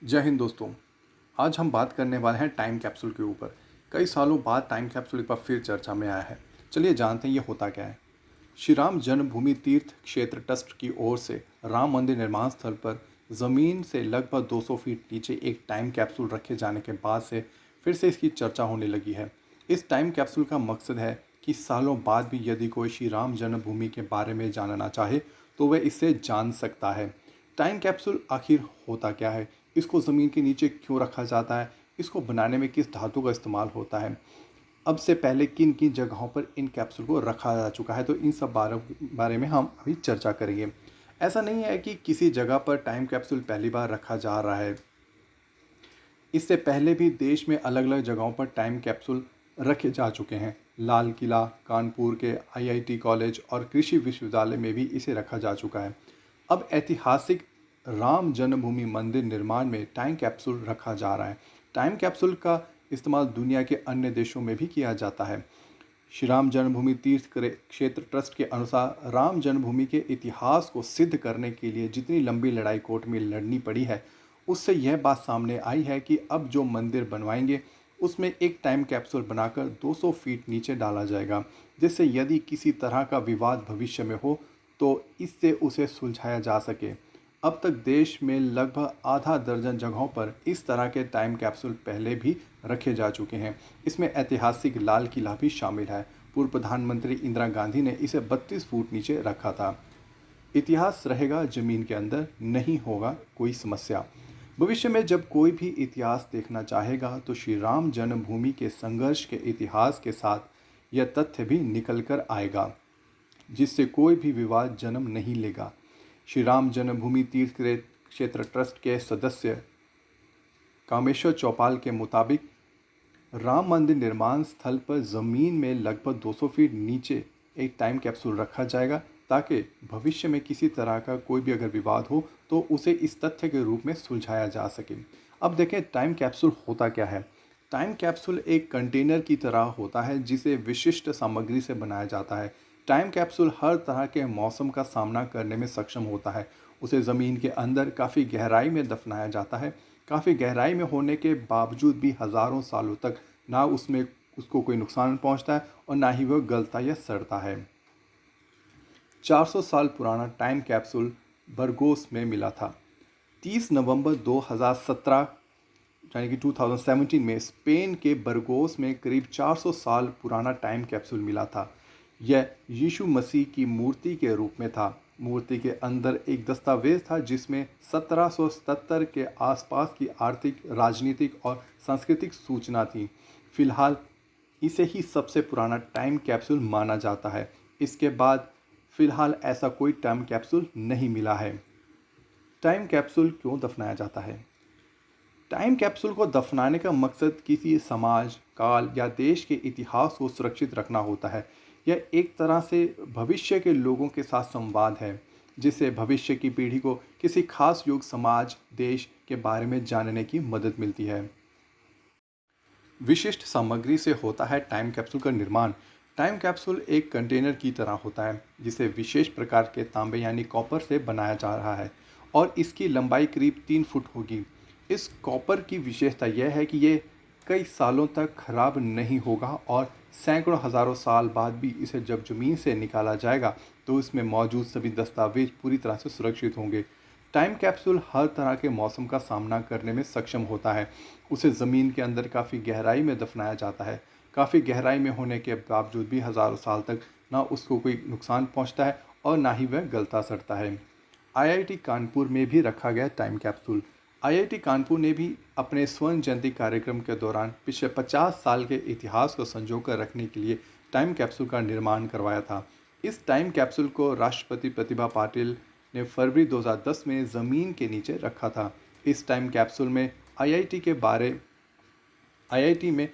जय हिंद दोस्तों। आज हम बात करने वाले हैं टाइम कैप्सूल के ऊपर। कई सालों बाद टाइम कैप्सूल एक बार फिर चर्चा में आया है। चलिए जानते हैं ये होता क्या है। श्री राम जन्मभूमि तीर्थ क्षेत्र ट्रस्ट की ओर से राम मंदिर निर्माण स्थल पर ज़मीन से लगभग 200 फीट नीचे एक टाइम कैप्सूल रखे जाने के बाद से फिर से इसकी चर्चा होने लगी है। इस टाइम कैप्सूल का मकसद है कि सालों बाद भी यदि कोई श्री राम जन्मभूमि के बारे में जानना चाहे तो वह इससे जान सकता है। टाइम कैप्सूल आखिर होता क्या है, इसको ज़मीन के नीचे क्यों रखा जाता है, इसको बनाने में किस धातु का इस्तेमाल होता है, अब से पहले किन किन जगहों पर इन कैप्सूल को रखा जा चुका है, तो इन सब बारे में हम अभी चर्चा करेंगे। ऐसा नहीं है कि किसी जगह पर टाइम कैप्सूल पहली बार रखा जा रहा है। इससे पहले भी देश में अलग अलग जगहों पर टाइम कैप्सूल रखे जा चुके हैं। लाल किला, कानपुर के आईआईटी कॉलेज और कृषि विश्वविद्यालय में भी इसे रखा जा चुका है। अब ऐतिहासिक राम जन्मभूमि मंदिर निर्माण में टाइम कैप्सूल रखा जा रहा है। टाइम कैप्सूल का इस्तेमाल दुनिया के अन्य देशों में भी किया जाता है। श्री राम जन्मभूमि तीर्थ क्षेत्र ट्रस्ट के अनुसार राम जन्मभूमि के इतिहास को सिद्ध करने के लिए जितनी लंबी लड़ाई कोर्ट में लड़नी पड़ी है, उससे यह बात सामने आई है कि अब जो मंदिर बनवाएंगे उसमें एक टाइम कैप्सूल बनाकर 200 फीट नीचे डाला जाएगा, जिससे यदि किसी तरह का विवाद भविष्य में हो तो इससे उसे सुलझाया जा सके। अब तक देश में लगभग आधा दर्जन जगहों पर इस तरह के टाइम कैप्सूल पहले भी रखे जा चुके हैं। इसमें ऐतिहासिक लाल किला भी शामिल है। पूर्व प्रधानमंत्री इंदिरा गांधी ने इसे 32 फुट नीचे रखा था। इतिहास रहेगा जमीन के अंदर, नहीं होगा कोई समस्या। भविष्य में जब कोई भी इतिहास देखना चाहेगा तो श्री राम जन्मभूमि के संघर्ष के इतिहास के साथ यह तथ्य भी निकल कर आएगा, जिससे कोई भी विवाद जन्म नहीं लेगा। श्री राम जन्मभूमि तीर्थ क्षेत्र ट्रस्ट के सदस्य कामेश्वर चौपाल के मुताबिक राम मंदिर निर्माण स्थल पर ज़मीन में लगभग 200 फीट नीचे एक टाइम कैप्सूल रखा जाएगा, ताकि भविष्य में किसी तरह का कोई भी अगर विवाद हो तो उसे इस तथ्य के रूप में सुलझाया जा सके। अब देखें टाइम कैप्सूल होता क्या है। टाइम कैप्सूल एक कंटेनर की तरह होता है जिसे विशिष्ट सामग्री से बनाया जाता है। टाइम कैप्सूल हर तरह के मौसम का सामना करने में सक्षम होता है। उसे ज़मीन के अंदर काफ़ी गहराई में दफनाया जाता है। काफ़ी गहराई में होने के बावजूद भी हज़ारों सालों तक ना उसमें उसको कोई नुकसान पहुंचता है और ना ही वह गलता या सड़ता है। 400 साल पुराना टाइम कैप्सूल बरगोस में मिला था। 30 नवंबर 2017 यानी कि 2017 में स्पेन के बरगोस में करीब 400 साल पुराना टाइम कैप्सूल मिला था। यह यीशु मसीह की मूर्ति के रूप में था। मूर्ति के अंदर एक दस्तावेज था जिसमें 1777 के आसपास की आर्थिक, राजनीतिक और सांस्कृतिक सूचना थी। फिलहाल इसे ही सबसे पुराना टाइम कैप्सूल माना जाता है। इसके बाद फिलहाल ऐसा कोई टाइम कैप्सूल नहीं मिला है। टाइम कैप्सूल क्यों दफनाया जाता है? टाइम कैप्सूल को दफनाने का मकसद किसी समाज, काल या देश के इतिहास को सुरक्षित रखना होता है। यह एक तरह से भविष्य के लोगों के साथ संवाद है, जिससे भविष्य की पीढ़ी को किसी खास युग, समाज, देश के बारे में जानने की मदद मिलती है। विशिष्ट सामग्री से होता है टाइम कैप्सूल का निर्माण। टाइम कैप्सूल एक कंटेनर की तरह होता है जिसे विशेष प्रकार के तांबे यानी कॉपर से बनाया जा रहा है और इसकी लंबाई करीब 3 फुट होगी। इस कॉपर की विशेषता यह है कि ये कई सालों तक खराब नहीं होगा और सैकड़ों हज़ारों साल बाद भी इसे जब ज़मीन से निकाला जाएगा तो इसमें मौजूद सभी दस्तावेज पूरी तरह से सुरक्षित होंगे। टाइम कैप्सूल हर तरह के मौसम का सामना करने में सक्षम होता है। उसे ज़मीन के अंदर काफ़ी गहराई में दफनाया जाता है। काफ़ी गहराई में होने के बावजूद भी हज़ारों साल तक ना उसको कोई नुकसान पहुंचता है और ना ही वह गलता सड़ता है। आईआईटी कानपुर में भी रखा गया टाइम कैप्सूल। आईआईटी कानपुर ने भी अपने स्वर्ण जयंती कार्यक्रम के दौरान पिछले 50 साल के इतिहास को संजोकर रखने के लिए टाइम कैप्सूल का निर्माण करवाया था। इस टाइम कैप्सूल को राष्ट्रपति प्रतिभा पाटिल ने फरवरी 2010 में ज़मीन के नीचे रखा था। इस टाइम कैप्सूल में आईआईटी में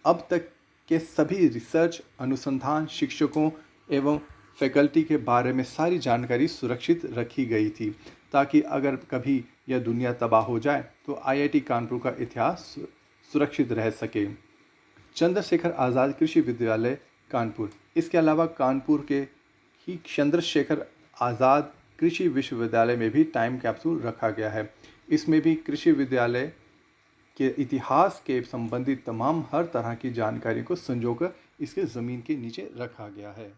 अब तक के सभी रिसर्च, अनुसंधान, शिक्षकों एवं फैकल्टी के बारे में सारी जानकारी सुरक्षित रखी गई थी, ताकि अगर कभी यह दुनिया तबाह हो जाए तो आईआईटी कानपुर का इतिहास सुरक्षित रह सके। चंद्रशेखर आज़ाद कृषि विश्वविद्यालय कानपुर। इसके अलावा कानपुर के ही चंद्रशेखर आज़ाद कृषि विश्वविद्यालय में भी टाइम कैप्सूल रखा गया है। इसमें भी कृषि विद्यालय के इतिहास के संबंधित तमाम हर तरह की जानकारी को संजोकर इसके ज़मीन के नीचे रखा गया है।